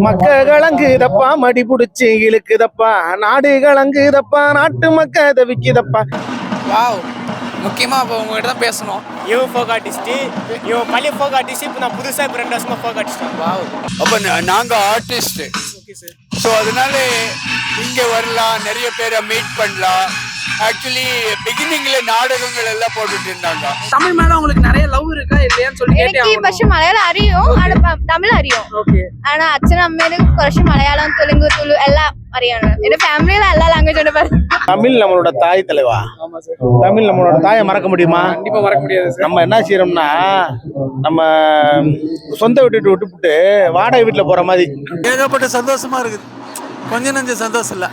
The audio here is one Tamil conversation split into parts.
மக்க கலங்குதப்பா மடி புடிச்சு இழுக்குதப்பா நாடு கலங்குதப்பா நாட்டு மக்க தவிக்குதப்பா. வாவ், முக்கியமாக இப்போ உங்கள்கிட்ட தான் பேசணும். இவன் ஃபோக் ஆர்டிஸ்ட்டு, இவன் பழைய ஃபோக் ஆர்டிஸ்ட். இப்போ நான் புதுசாக இப்போ 2 வருஷமாக ஃபோக் ஆர்டிஸ்ட். வாவ். அப்போ நாங்கள் ஆர்டிஸ்ட்டு. Okay sir. ஸோ அதனால இங்கே வரலாம், நிறைய பேரை மீட் பண்ணலாம். ஆக்சுவலி பிகினிங்கில் நாடகங்கள் எல்லாம் போட்டுட்டு இருந்தாங்க. தமிழ் மேல உங்களுக்கு நிறைய லவ் இருக்கா இல்லையான்னு சொல்லி എനിക്ക് പക്ഷെ മലയാളം അറിയും തമിഴ് അറിയും. ആണോ അച്ഛനും അമ്മേനും കുറച്ച് മലയാളം തെലുങ്ക് തുളു എല്ലാം അറിയാണ്. എന്റെ ഫാമിലിയിലെ എല്ലാ ലാംഗ്വേജ് ഉണ്ട്. தமிழ் நம்மளோட தாய் தலைவா. தமிழ் நம்மளோட தாயை மறக்க முடியுமா? கண்டிப்பா மறக்க முடியாது. நம்ம என்ன செய்யறோம்னா, நம்ம சொந்த விட்டுட்டு வாடகை வீட்டுல போற மாதிரி ஏகப்பட்ட சந்தோஷமா இருக்குது. கொஞ்சம் நஞ்ச சந்தோஷம் இல்லை.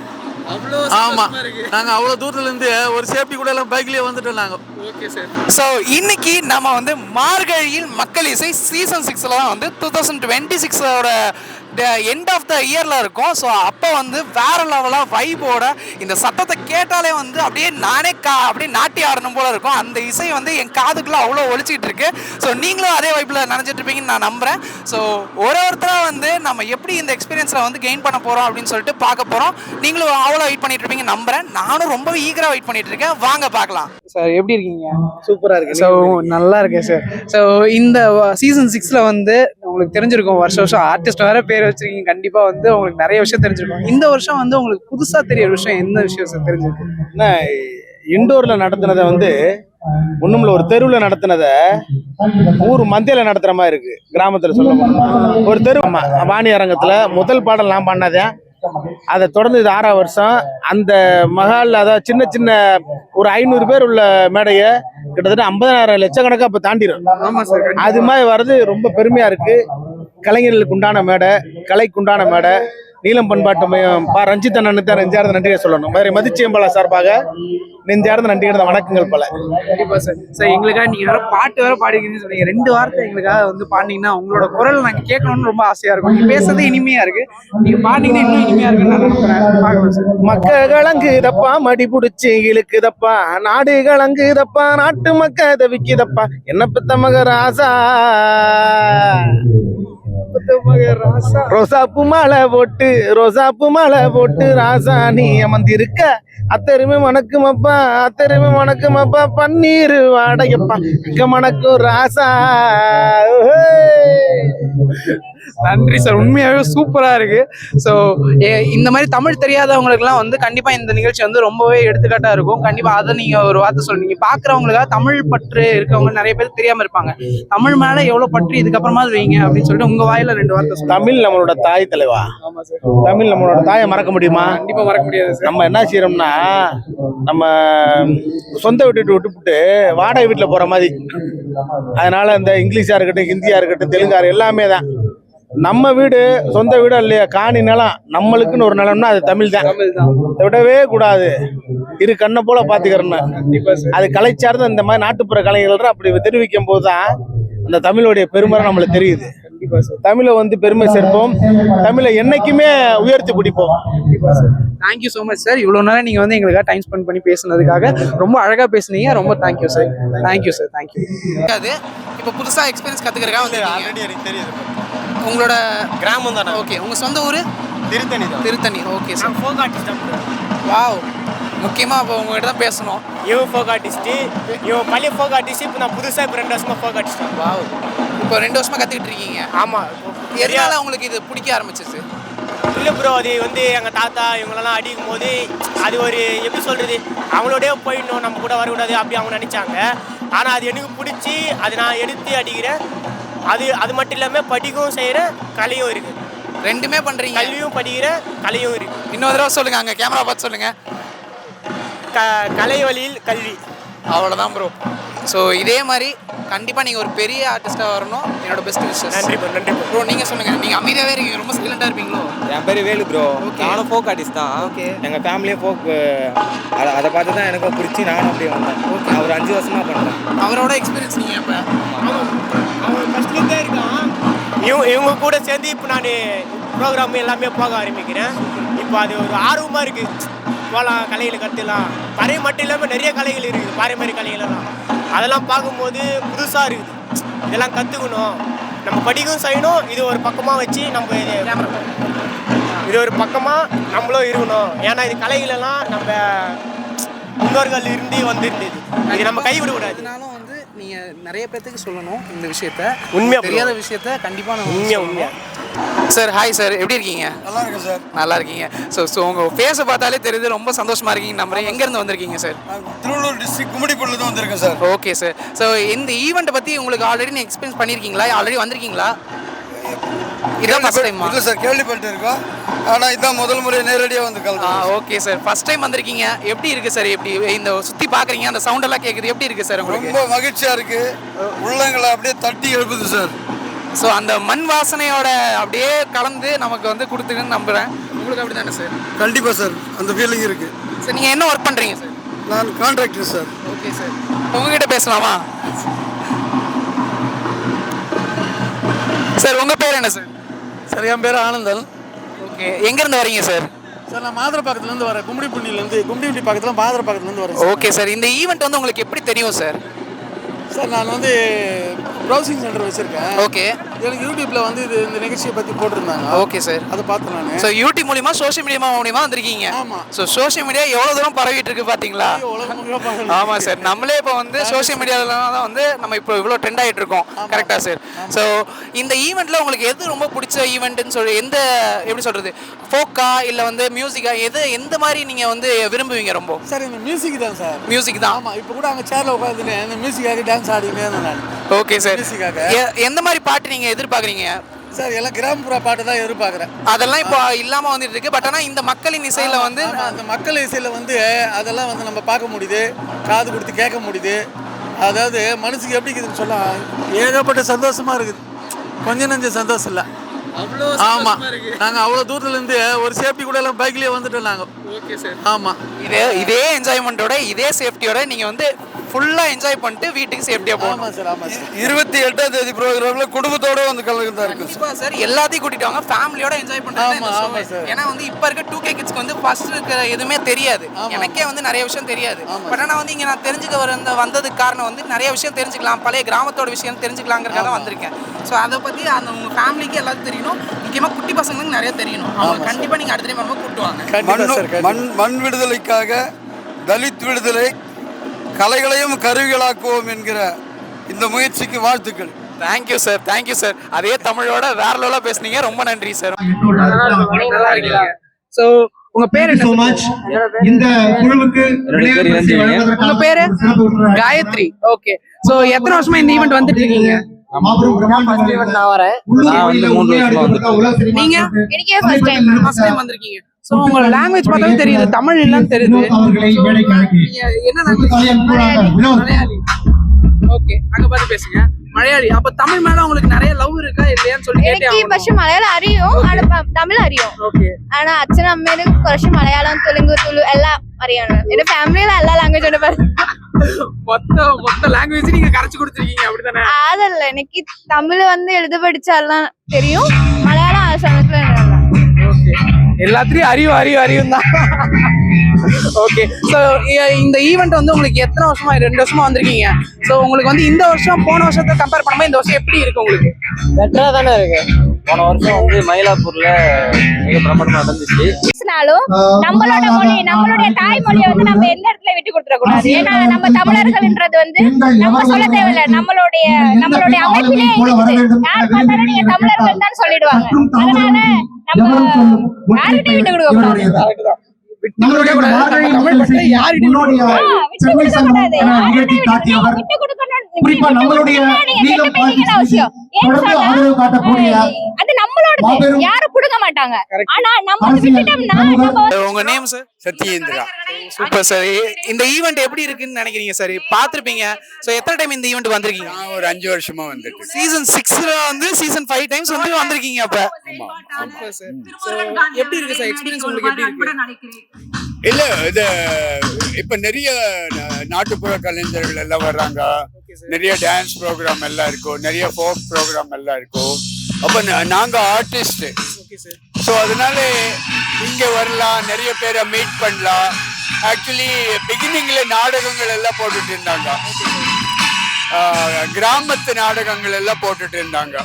ஆமா, நாங்க அவ்வளவு தூரத்துல இருந்து ஒரு சேஃப்டி கூட எல்லாம் பைக்லயே வந்துட்டோம் நாங்க. Okay sir. ஸோ இன்னைக்கு நம்ம வந்து மார்கழியில் மக்கள் இசை சீசன் 6ல தான் வந்து 2026ஓட எண்ட் ஆஃப் த இயர்ல இருக்கும். ஸோ அப்போ வந்து வேற லெவலாக வைபோட இந்த சத்தத்தை கேட்டாலே வந்து அப்படியே நானே அப்படியே நாட்டி ஆடணும் போல இருக்கும். அந்த இசை வந்து என் காதுக்குள்ள அவ்வளோ ஒழிச்சிக்கிட்டு இருக்கு. ஸோ நீங்களும் அதே வைப்பில் நினைச்சிட்டு இருப்பீங்கன்னு நான் நம்புறேன். ஸோ ஒருத்தராக வந்து நம்ம எப்படி இந்த எக்ஸ்பீரியன்ஸில் வந்து கெயின் பண்ண போகிறோம் அப்படின்னு சொல்லிட்டு பார்க்க போகிறோம். நீங்களும் அவ்வளோ வெயிட் பண்ணிட்டு இருப்பீங்கன்னு நம்புறேன். நானும் ரொம்ப ஈகராக வெயிட் பண்ணிட்டு இருக்கேன். வாங்க பார்க்கலாம். சார் எப்படி இருக்கீங்க? சூப்பரா இருக்கு. ஸோ நல்லா இருக்கேன் சார். ஸோ இந்த சீசன் 6ல வந்து உங்களுக்கு தெரிஞ்சிருக்கும், வருஷம் ஆர்டிஸ்ட் வேற பேர் வச்சிருக்கீங்க. கண்டிப்பா வந்து உங்களுக்கு நிறைய விஷயம் தெரிஞ்சிருக்கும். இந்த வருஷம் வந்து உங்களுக்கு புதுசா தெரிய விஷயம் என்ன விஷயம் சார் தெரிஞ்சிருக்கு? என்ன இண்டோர்ல நடத்தினதை வந்து ஒண்ணுமில்ல, ஒரு தெருவில் நடத்தினத ஊர் மந்தியில நடத்துற மாதிரி இருக்கு. கிராமத்துல சொல்ல ஒரு தெரு வாணி அரங்கத்துல முதல் பாடல் நான் பண்ணதேன். அதை தொடர்ந்து இது 6ஆவது வருஷம். அந்த மகால், அதாவது சின்ன சின்ன ஒரு 500 பேர் உள்ள மேடைய கிட்டத்தட்ட 50,000 லட்சக்கணக்கா இப்ப தாண்டிடும். அது மாதிரி வர்றது ரொம்ப பெருமையா இருக்கு. கலைஞர்களுக்கு உண்டான மேடை, கலைக்கு உண்டான மேடை. நீலம் பண்பாட்டு மையம் ரஞ்சித் அண்ணனுக்கு நெஞ்சார்ந்த நன்றியை சொல்லணும். வேற மதிச்சியம்பலா சார்பாக நெஞ்சார்ந்த நன்றிகள், வணக்கங்கள் பல. கண்டிப்பா சார். சார் எங்களுக்காக நீங்க வேற பாட்டு வேற பாடிக்கிறீங்கன்னு சொன்னீங்க. 2 வார்த்தை எங்களுக்காக வந்து பாடினீங்கன்னா உங்களோட குரல் நாங்க கேட்கணும்னு ரொம்ப ஆசையா இருக்கும். நீங்க பேசுறது இனிமையா இருக்கு. நீங்க பாடினீங்கன்னா இன்னும் இனிமையா இருக்குன்னு நான் நினைக்கிறேன். மக்க கலங்குதப்பா மடி புடிச்சு இழுக்குதப்பா நாடு கலங்குதப்பா நாட்டு மக்க தவிக்குதப்பா என்ன பெத்த மக ராசா ரோசாப்பு மாலை போட்டு ராசா நீ அமர்ந்திருக்க அத்தருமே மணக்குமப்பா பன்னீர் வாடகைப்பா இங்க மணக்கும் ராசா. நன்றி சார், உண்மையாகவே சூப்பராக இருக்கு. ஸோ இந்த மாதிரி தமிழ் தெரியாதவங்களுக்குலாம் வந்து கண்டிப்பாக இந்த நிகழ்ச்சி வந்து ரொம்பவே எடுத்துக்காட்டாக இருக்கும். கண்டிப்பாக அதை நீங்கள் ஒரு வார்த்தை சொல்லுங்க. பார்க்குறவங்களுக்காக தமிழ் பற்று இருக்கவங்க நிறைய பேர் தெரியாமல் இருப்பாங்க. தமிழ் மேலே எவ்வளோ பற்று இதுக்கப்புறமா வைங்க அப்படின்னு சொல்லிட்டு உங்கள் வாயில 2 வார்த்தை சொல்லுங்க. தமிழ் நம்மளோட தாய் தலைவா. ஆமாம் சார். தமிழ் நம்மளோட தாயை மறக்க முடியுமா? கண்டிப்பாக மறக்க முடியாது சார். நம்ம என்ன செய்யறோம்னா, நம்ம சொந்த விட்டுட்டு வாடகை வீட்டுல போற மாதிரி. அதனால இந்த இங்கிலீஷா இருக்கட்டும், ஹிந்தியா இருக்கட்டும், தெலுங்கா எல்லாமே தான். நம்ம வீடு சொந்த வீடு இல்லையா, காணி நிலம் நம்மளுக்குன்னு ஒரு நிலம்னா அது தமிழ் தான். விடவே கூடாது. இரு கண்ணை போல பாத்துக்கிறேன்னு அது கலைச்சார்ந்த இந்த மாதிரி நாட்டுப்புற கலைஞர்கள் அப்படி தெரிவிக்கும் போதுதான் அந்த தமிழுடைய பெருமை நம்மளுக்கு தெரியுது. தமிழை வந்து பெருமை சேர்ப்போம், தமிழை என்னைக்குமே உயர்த்தி பிடிப்போம். Thank you so much sir. இவ்வளோ நேரம் நீங்கள் வந்து எங்களுக்காக டைம் ஸ்பெண்ட் பண்ணி பேசுனதுக்காக ரொம்ப அழகாக பேசுனீங்க. ரொம்ப thank you sir. Thank you sir. Thank you. அது இப்போ புதுசாக எக்ஸ்பீரியன்ஸ் கற்றுக்கிறக்காக வந்து ஆல்ரெடி எனக்கு தெரியுது. உங்களோட கிராமம் தானே? ஓகே. உங்கள் சொந்த ஊர்? திருத்தணி தான். Tiruttani. Okay sir. Folk artist. Wow, முக்கியமாக இப்போ உங்கள்கிட்ட தான் பேசணும். இவன் ஃபோக் ஆர்டிஸ்ட்டு, இவன் பழைய ஃபோக் ஆர்டிஸ்ட். இப்போ நான் புதுசாக இப்போ 2 வருஷமாக ஃபோக் ஆர்டிஸ்ட். வாவ். இப்போ 2 வருஷமாக கற்றுக்கிட்டு இருக்கீங்க. ஆமாம். எதனால உங்களுக்கு இது பிடிக்க ஆரம்பிச்சிச்சு? இல்லை ப்ரோ, அது வந்து எங்கள் தாத்தா இவங்களெல்லாம் அடிக்கும் போது அது ஒரு எப்படி சொல்கிறது, அவங்களோடய போயிடணும், நம்ம கூட வரக்கூடாது அப்படி அவங்க நினச்சாங்க. ஆனால் அது எனக்கு பிடிச்சி அது நான் எடுத்து அடிக்கிறேன். அது மட்டும் இல்லாமல் படிக்கவும் செய்கிறேன், கலையும் இருக்குது. 2மே பண்ணுறீங்க. கல்வியும் படிக்கிறேன், கலையும் இருக்குது. இன்னொரு தடவை சொல்லுங்கள், அங்கே கேமரா பார்த்து சொல்லுங்கள். கலை வழியில் கல்வி. அவ்வளோதான் ப்ரோ. ஸோ இதே மாதிரி கண்டிப்பாக நீங்கள் ஒரு பெரிய ஆர்டிஸ்ட்டாக வரணும். என்னோட பெஸ்ட் விஷயம். நன்றி ப்ரோ. நன்றி ப்ரோ. நீங்கள் சொல்லுங்கள். நீங்கள் அமைதியாகவே இருக்கீங்க, ரொம்ப சைலண்டாக இருப்பீங்களோ? என் பேர் வேலு ப்ரோ. நானும் ஃபோக் ஆர்டிஸ்ட் தான். ஓகே. எங்கள் ஃபேமிலியே ஃபோக், அதை பார்த்து தான் எனக்கும் பிடிச்சி நானும் அப்படியே வந்தேன். ஓகே. நான் ஒரு 5 வருஷமாக பண்ணுறேன். அவரோட எக்ஸ்பீரியன்ஸ் நீங்கள் இப்போ அவன் ஃபஸ்ட்லேருந்தே இருக்கான். இவங்க கூட சேர்ந்து இப்போ நான் ப்ரோக்ராம் எல்லாமே போக ஆரம்பிக்கிறேன். இப்போ அது ஒரு ஆர்வமாக இருக்குது. போகலாம், கலைகளை கற்றுலாம். பறை மட்டும் இல்லாமல் நிறைய கலைகள் இருக்குது, பாரம்பரிய கலைகளெல்லாம். அதெல்லாம் பார்க்கும்போது புதுசாக இருக்குது. இதெல்லாம் கற்றுக்கணும், நம்ம படிக்கவும் செய்யணும். இது ஒரு பக்கமாக வச்சு நம்ம இது ஒரு பக்கமாக நம்மளும் இருக்கணும். ஏன்னா இது கலைகளெல்லாம் நம்ம முன்னோர்கள் இருந்து வந்துருந்தது, இது நம்ம கைவிடக்கூடாது. அதனாலும் வந்து நீங்கள் நிறைய பேர்த்துக்கு சொல்லணும் இந்த விஷயத்த, உண்மையா தெரியாத விஷயத்த கண்டிப்பாக உண்மையா சார். ஹாய் சார், எப்படி இருக்கீங்க? நல்லா இருக்கு சார். நல்லா இருக்கீங்க. ஸோ உங்கள் ஃபேஸை பார்த்தாலே தெரியுது ரொம்ப சந்தோஷமாக இருக்கீங்க நம்புறேன். எங்கேருந்து வந்திருக்கீங்க சார்? திருவள்ளூர் டிஸ்ட்ரிக்ட் கும்மிடிப்பூர்லேருந்து வந்திருக்கேன் சார். Okay sir. ஸோ இந்த ஈவெண்ட்டை பற்றி உங்களுக்கு ஆல்ரெடி நீங்கள் எக்ஸ்பீரியன்ஸ் பண்ணியிருக்கீங்களா? ஆல்ரெடி வந்திருக்கீங்களா? இதான் ஃபஸ்ட் டைமா? இல்லை சார், கேள்விப்பட்டு இருக்கோம். ஆனால் இதான் முதல் முறை நேரடியாக வந்து கலந்து. ஓகே சார், ஃபர்ஸ்ட் டைம் வந்திருக்கீங்க. எப்படி இருக்குது சார்? எப்படி இந்த சுற்றி பார்க்குறீங்க, அந்த சவுண்டெல்லாம் கேட்குது, எப்படி இருக்குது சார் உங்களுக்கு? ரொம்ப மகிழ்ச்சியாக இருக்குது. உள்ளங்களை அப்படியே தட்டி எழுப்புது சார். ஸோ அந்த மண் வாசனையோட அப்படியே கலந்து நமக்கு வந்து கொடுத்துருக்குன்னு நம்புகிறேன். உங்களுக்கு அப்படி தானே சார்? கண்டிப்பாக சார், அந்த ஃபீலிங் இருக்குது. சார் நீங்கள் என்ன ஒர்க் பண்ணுறீங்க சார்? நான் கான்ட்ராக்டர் சார். ஓகே சார், உங்ககிட்ட பேசலாமா சார்? உங்கள் பேர் என்ன சார்? சார் என் பேர் ஆனந்தன். ஓகே, எங்கேருந்து வரீங்க சார்? சார் நான் மாதர பக்கத்துலேருந்து வரேன். கும்மிடிப்பூண்டி பக்கத்தில் மாதர பக்கத்துலேருந்து வரேன். ஓகே சார், இந்த ஈவெண்ட் வந்து உங்களுக்கு எப்படி தெரியும் சார்? சார் நான் வந்து ப்ரௌசிங் சென்டர் வச்சுருக்கேன். ஓகே, எனக்கு யூடியூப்பில் வந்து இந்த நிகழ்ச்சியை பற்றி போட்டிருந்தாங்க. ஓகே சார், அதை பார்த்தேன் நான். ஸோ யூடியூப் மூலிமா சோஷியல் மீடியா மூலிமா வந்திருக்கீங்க. ஆமாம். ஸோ சோஷியல் மீடியா எவ்வளோ தூரம் பரவிட்டு இருக்கு பார்த்தீங்களா? ஆமாம் சார், நம்மளே இப்போ வந்து சோஷியல் மீடியாவில் தான் வந்து நம்ம இப்போ இவ்வளோ ட்ரெண்ட் ஆகிட்டு இருக்கோம். கரெக்டாக சார்? ஸோ இந்த ஈவெண்ட்டில் உங்களுக்கு எது ரொம்ப பிடிச்ச ஈவெண்ட்டுன்னு சொல்லி, எந்த எப்படி சொல்கிறது, ஃபோக்கா இல்லை வந்து மியூசிக்கா, எந்த மாதிரி நீங்கள் வந்து விரும்புவீங்க ரொம்ப? சார் இந்த மியூசிக் தான் சார். மியூசிக் தான். ஆமாம், இப்போ கூட அங்கே சேரில் உட்காந்துட்டு இந்த மியூசிக்காக டான்ஸ் ஆடினே இருந்தேன் நான். ஓகே சார், மியூசிக்காக எந்த மாதிரி பாட்டு நீங்கள் எதிர்பார்க்குறீங்க? சார் எல்லாம் கிராமப்புற பாட்டு தான் எதிர்பார்க்குறேன். அதெல்லாம் இப்போ இல்லாமல் வந்துட்டு இருக்கு. பட் ஆனால் இந்த மக்களின் இசையில் வந்து அந்த மக்கள் இசையில் வந்து அதெல்லாம் வந்து நம்ம பார்க்க முடியுது, காது கொடுத்து கேட்க முடியுது. அதாவது மனசுக்கு எப்படி இருக்குதுன்னு சொல்ல ஏகப்பட்ட சந்தோஷமா இருக்குது. கொஞ்சம் நஞ்ச சந்தோஷம் இல்லை. ஆமாம், நாங்கள் அவ்வளோ தூரத்துலேருந்து ஒரு சேஃப்டி கூட எல்லாம் பைக்லேயே வந்துட்டோம் நாங்கள். Okay sir. ஆமாம், இதே என்ஜாய்மெண்ட்டோட இதே சேஃப்டியோட நீங்கள் வந்து ஃபுல்லாக என்ஜாய் பண்ணிட்டு வீட்டுக்கு சேஃப்டியாக போகணும். ஆமாம் சார், ஆமாம் சார். 28ஆம் தேதி ப்ரோக்ராமில் குடும்பத்தோட வந்து கலந்துதான் இருக்கு கண்டிப்பாக சார், எல்லாத்தையும் கூட்டிட்டு வாங்க, ஃபேமிலியோட என்ஜாய் பண்ணுறாங்க. ஆமாம், ஆமாம் சார். ஏன்னா வந்து இப்போ இருக்க 2K கிட்ஸ்க்கு வந்து ஃபர்ஸ்ட் இருக்கிற எதுவுமே தெரியாது. எனக்கே வந்து நிறைய விஷயம் தெரியாது. பட் ஆனால் வந்து இங்கே நான் தெரிஞ்சுக்க வந்ததுக்கு காரணம் வந்து நிறைய விஷயம் தெரிஞ்சுக்கலாம், பழைய கிராமத்தோட விஷயம் தெரிஞ்சுக்கலாங்கிறதுக்காக வந்திருக்கேன். ஸோ அதை பற்றி அந்த உங்கள் ஃபேமிலிக்கு எல்லாத்தையும் தெரியணும், முக்கியமாக குட்டி பசங்களுக்கு நிறைய தெரியணும். அவங்க கண்டிப்பாக நீங்கள் அடுத்த டைம் வரும்போது கூப்பிட்டு வாங்க. மண் விடுதலைக்காக தலித் விடுதலை, கலைகளையும் கருவிகளாக்குவோம் என்கிற இந்த முயற்சிக்கு வாழ்த்துக்கள். Thank you sir, thank you sir. அதே தமிழோட வேற லெவலாக பேசுனீங்க, ரொம்ப நன்றி சார். ஸோ உங்க பேர் என்ன? இந்த குழுவுக்கு உங்க பேரு? காயத்ரி. ஓகே, ஸோ எத்தனை வருஷமா இந்த ஈவெண்ட் வந்துட்டு இருக்கீங்க? நான் வரேன். நீங்க? எனக்கே ஃபர்ஸ்ட் டைம். ஃபர்ஸ்ட் டைம் வந்திருக்கீங்க. ஸோ உங்க லாங்குவேஜ் பார்த்தாலும் தெரியுது, தமிழ் இல்லைன்னு தெரியுது. என்ன மலையாளி. ஓகே, அங்க பார்த்து பேசுங்க. மலையாளி. அப்ப தமிழ் மேல உங்களுக்கு நிறைய லவ் இருக்கா இல்லையான்னு சொல்லி എനിക്ക് പക്ഷെ മലയാളം അറിയും, തമിഴ് അറിയും. ആണോ അച്ഛനും അമ്മേനും കുറച്ച് മലയാളം, തെലുങ്ക്, തുളു എല്ലാം അറിയാണ്. എന്റെ ഫാമിലിയിലെ എല്ലാ ലാംഗ്വേജ് ഉണ്ട്. மொத்த லாங்குவேஜ் நீங்க கரைச்சு கொடுத்துருக்கீங்க, அப்படிதானே? അതല്ല, എനിക്ക് തമിഴ് வந்து எழுத படிச்சாலாம் தெரியும், மலையாளம் ആ സമയத்துல எல்லாத்தையும் அறியும் தான். ஓகே, ஸோ இந்த ஈவெண்ட் வந்து உங்களுக்கு எத்தனை வருஷமா? 2 வருஷமா வந்திருக்கீங்க. ஸோ உங்களுக்கு வந்து இந்த வருஷம் போன வருஷத்தை கம்பேர் பண்ணும்போது இந்த வருஷம் எப்படி இருக்கு உங்களுக்கு? பெட்டரா தானே இருக்கு. போன வருஷம் வந்து மயிலாப்பூர்ல மிக பிரமாண்டமா நடந்துச்சு. பேசினாலும் நம்மளோட மொழி, நம்மளுடைய தாய்மொழியை வந்து நம்ம எந்த இடத்துல விட்டு கொடுத்துட கூடாது. ஏன்னா நம்ம தமிழர்கள்ன்றது வந்து நம்ம சொல்ல தேவையில்லை, நம்மளுடைய அமைப்பிலே இருக்குது. யார் பார்த்தாலும் நீங்க தமிழர்கள் தான் சொல்லிடுவாங்க. அதனால நம்ம யார்கிட்ட விட்டு கொடுக்க கூடாது. உங்க name sir? Satyendra. Super sir. இந்த ஈவெண்ட் எப்படி இருக்குன்னு நினைக்கிறீங்க சார்? பாத்திருப்பீங்க. சோ எத்தனை டைம் இந்த ஈவெண்ட் வந்திருக்கீங்க? நான் ஒரு 5 வருஷமா வந்துட்டு. சீசன் 6ல வந்து சீசன் 5 டைம்ஸ் வந்து வந்திருக்கீங்க. அப்ப ஆமா. சோ எப்படி இருக்கு சார் எக்ஸ்பீரியன்ஸ் உங்களுக்கு? எப்படி இருக்கு? இல்ல இது இப்ப நிறைய நாட்டுப்புற கலைஞர்கள் எல்லாம் வர்றாங்க, நிறைய டான்ஸ் ப்ரோக்ராம் எல்லாம் இருக்கும், நிறைய ஃபோக் ப்ரோக்ராம் எல்லாம் இருக்கும். அப்ப நாங்க ஆர்டிஸ்ட், ஸோ அதனால இங்க வரலாம், நிறைய பேரை மீட் பண்ணலாம். ஆக்சுவலி பிகினிங்ல நாடகங்கள் எல்லாம் போட்டுட்டு இருந்தாங்க, கிராமத்து நாடகங்கள் எல்லாம் போட்டுட்டு இருந்தாங்க.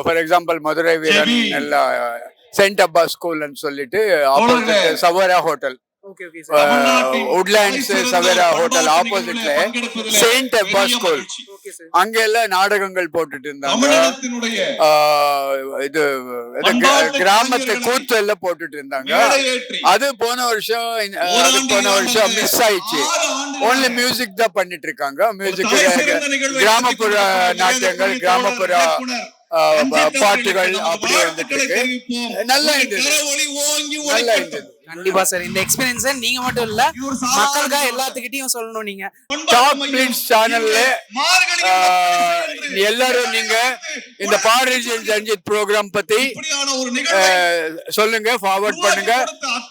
ஃபார் எக்ஸாம்பிள் மதுரை வீரன் எல்லாம் சென்ட் அப்பா ஸ்கூல்னு சொல்லிட்டு opposite Savera hotel, okay okay Woodlands Savera hotel ஆப்போசிட்ல செயின்ட் அப்பா ஸ்கூல். Okay sir. அங்க எல்லாம் நாடகங்கள் போட்டுட்டு இருந்தாங்க. இது கிராமத்து கூத்து எல்லாம் போட்டுட்டு இருந்தாங்க. அது போன வருஷம் மிஸ் ஆயிடுச்சு. ஓன்லி மியூசிக் தான் பண்ணிட்டு இருக்காங்க. மியூசிக் கிராமப்புற நாட்டியங்கள், கிராமப்புற பாட்டுகள் அப்படி வந்துட்டு இருக்கு. நல்லா இருந்தது. கண்டிப்பா சார். இந்த எக்ஸ்பீரியன்ஸை நீங்க மட்டும் இல்ல, மக்களுக்காக எல்லாத்துக்கிட்டையும் சொல்லணும். நீங்க டாப் பிளிட்ஸ் சேனல்ல எல்லாரும் நீங்க இந்த பாரதிஜன் ரஞ்சித் ப்ரோக்ராம் பத்தி சொல்லுங்க, ஃபார்வர்ட் பண்ணுங்க.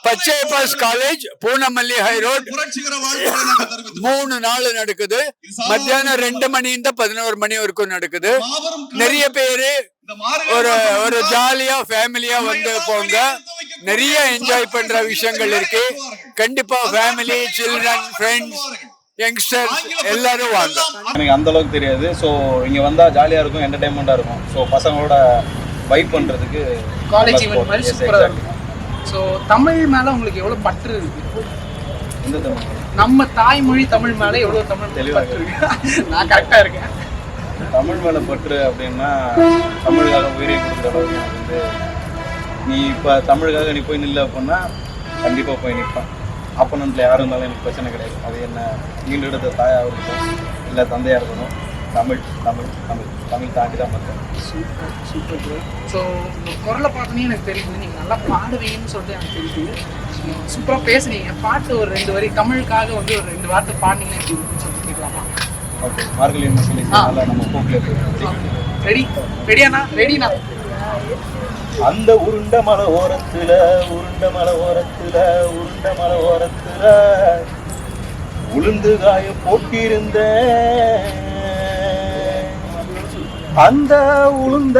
Pachaiyappa's college, Poonamallee high road, 3 நாள் நடக்குது. மத்தியானம் 2 மணி 11 மணி வரைக்கும் நடக்குது. நிறைய பேரு ஒரு ஜாலியா ஃபேமிலியா வந்து போங்க. நிறைய என்ஜாய் பண்ற விஷயங்கள் இருக்கு. கண்டிப்பா ஃபேமிலி, சில்ட்ரன், ஃப்ரெண்ட்ஸ், யங்ஸ்டர்ஸ் எல்லாரும் வாங்க. எனக்கு அந்த அளவுக்கு தெரியாது. ஸோ இங்கே வந்தால் ஜாலியாக இருக்கும், என்டர்டைன்மெண்ட்டாக இருக்கும். ஸோ பசங்களோட வைப் பண்ணுறதுக்கு காலேஜ் ஈவென்ட் மாதிரி சூப்பராக இருக்கும். ஸோ தமிழ் மேலே உங்களுக்கு எவ்வளோ பற்று இருக்கு? இந்த தமிழ் நம்ம தாய்மொழி தமிழ் மேலே எவ்வளோ தமிழ் தெளிவாக இருக்கு? நான் கரெக்டாக இருக்கேன். தமிழ் மேலே பற்று அப்படின்னா தமிழுக்காக உயிரை கொடுக்குற அளவுக்கு எனக்கு வந்து, நீ இப்போ தமிழுக்காக நீ போய் நில்ல அப்படின்னா கண்டிப்பாக போய் நிற்பேன். அப்போனன்ட்டில் யாரும் இருந்தாலும் எனக்கு பிரச்சனை கிடையாது. அது என்ன ஈண்டெடுத்த தாயாக இருக்கட்டும், இல்லை தந்தையாக இருக்கணும், தமிழ் தமிழ் தமிழ் தமிழ் தாண்டி தான் பார்த்தேன். Super super bro. ஸோ உங்கள் குரலை பார்த்தோன்னே எனக்கு தெரியுது, நீங்கள் நல்லா பாடுவீங்கன்னு சொல்லிட்டு எனக்கு தெரியுது. சூப்பராக பேசுனீங்க. பாட்டு ஒரு 2 வரி தமிழுக்காக வந்து ஒரு 2 வார்த்தை பாடினீங்கன்னா எப்படி இருக்குன்னு சொல்லிட்டு கேட்கலாமா? ஓகே, மார்கழி மக்களை நல்லா நம்ம போக்கில் ரெடியாண்ணா? ரெடிண்ணா. அந்த உருண்ட மலை ஓரத்துல உளுந்து காய போட்டிருந்த அந்த உளுந்த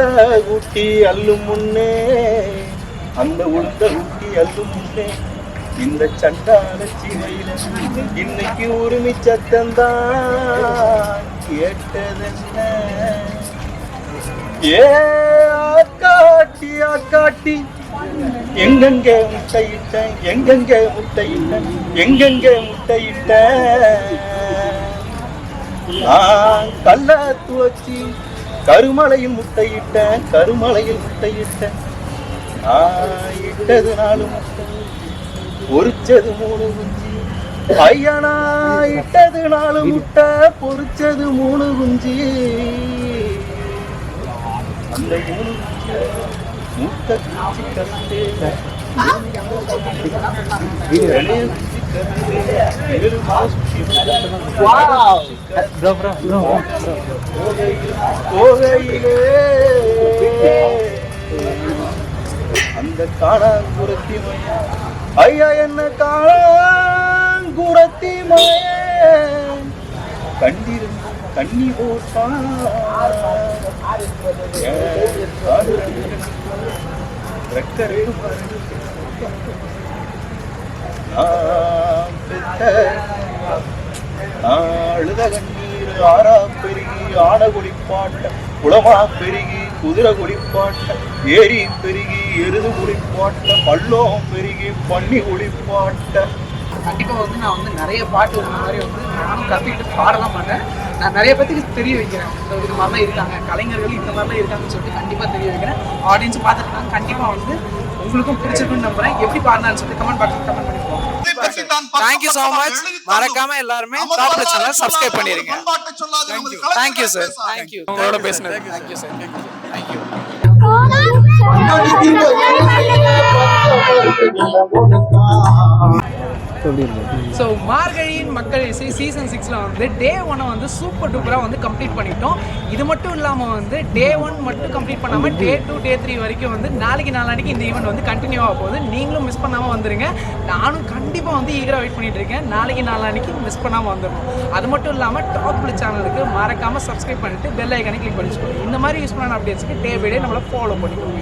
ஊட்டி அள்ளும் முன்னே இந்த சண்டால சிவையில இன்னைக்கு உரிமை சத்தந்தான் கேட்டதென்ன? ஏ ஆக்காட்டி எங்கெங்கே முட்டையிட்ட நான் கல்ல துவச்சி கருமலையில் முட்டையிட்டேன் நான் இட்டது 4 முட்டை, பொறிச்சது 3 குஞ்சு. ஐயா, நான் இட்டது 4 முட்டை, பொறிச்சது 3 குஞ்சு. அந்த 3 குஞ்சு முட்டை குச்சி கட்டு கோகையிலே அந்த காணாங்குரத்தி மய ஐயா, என்ன காணாங்குரத்தி மய கண்டிருந்து கண்ணி போட்டான் அழுத கண்ணீர் ஆறா பெருகி ஆன குளிப்பாட்ட, குளமா பெருகி குதிரை குளிப்பாட்ட, ஏரி பெருகி எருது குளிப்பாட்ட, பள்ளம் பெருகி பண்ணி குளிப்பாட்ட. கண்டிப்பாக வந்து நான் வந்து நிறைய பாட்டு இந்த மாதிரி வந்து நானும் கற்றுக்கிட்டு பாடலாம் மாட்டேன். நான் நிறைய பேத்துக்கு தெரிய வைக்கிறேன். இது மாதிரிலாம் இருக்காங்க, கலைஞர்கள் இந்த மாதிரிலாம் இருக்காங்கன்னு சொல்லிட்டு கண்டிப்பாக தெரிய வைக்கிறேன். ஆடியன்ஸ் பார்த்துருக்காங்க. கண்டிப்பாக வந்து உங்களுக்கும் பிடிச்சிருக்குன்னு நம்புறேன். எப்படி பாடினான்னு சொல்லிட்டு கமெண்ட் பாக்ஸில் கமெண்ட் பண்ணிப்போம். Thank you so much. மறக்காம எல்லாருமே டாப் சேனல் சப்ஸ்கிரைப் பண்ணிருங்க. Thank you sir. தேங்க்யூ உங்களோட பேசுனது. Thank you sir. தேங்க்யூ. ஸோ மார்கழியின் மக்கள் இசை சீசன் 6 வந்து டே 1 வந்து சூப்பர் டூப்பராக வந்து கம்ப்ளீட் பண்ணிட்டோம். இது மட்டும் இல்லாமல் வந்து டே 1 மட்டும் கம்ப்ளீட் பண்ணாமல் டே 2 டே 3 வரைக்கும் வந்து நாளைக்கு இந்த ஈவெண்ட் வந்து கண்டினியூ ஆக போகுது. நீங்களும் மிஸ் பண்ணாமல் வந்துருங்க. நானும் கண்டிப்பாக வந்து ஈகராக வெயிட் பண்ணிட்டு இருக்கேன். நாளைக்கு மிஸ் பண்ணாமல் வந்துடணும். அது மட்டும் இல்லாமல் டாப் சேனலுக்கு மறக்காமல் சப்ஸ்கிரைப் பண்ணிட்டு பெல் ஐக்கானை கிளிக் பண்ணிச்சுக்கோங்க. இந்த மாதிரி யூஸ் பண்ண அப்டேட்ஸ்க்கு டே பை டே நம்மளை ஃபாலோ பண்ணிக்கோங்க.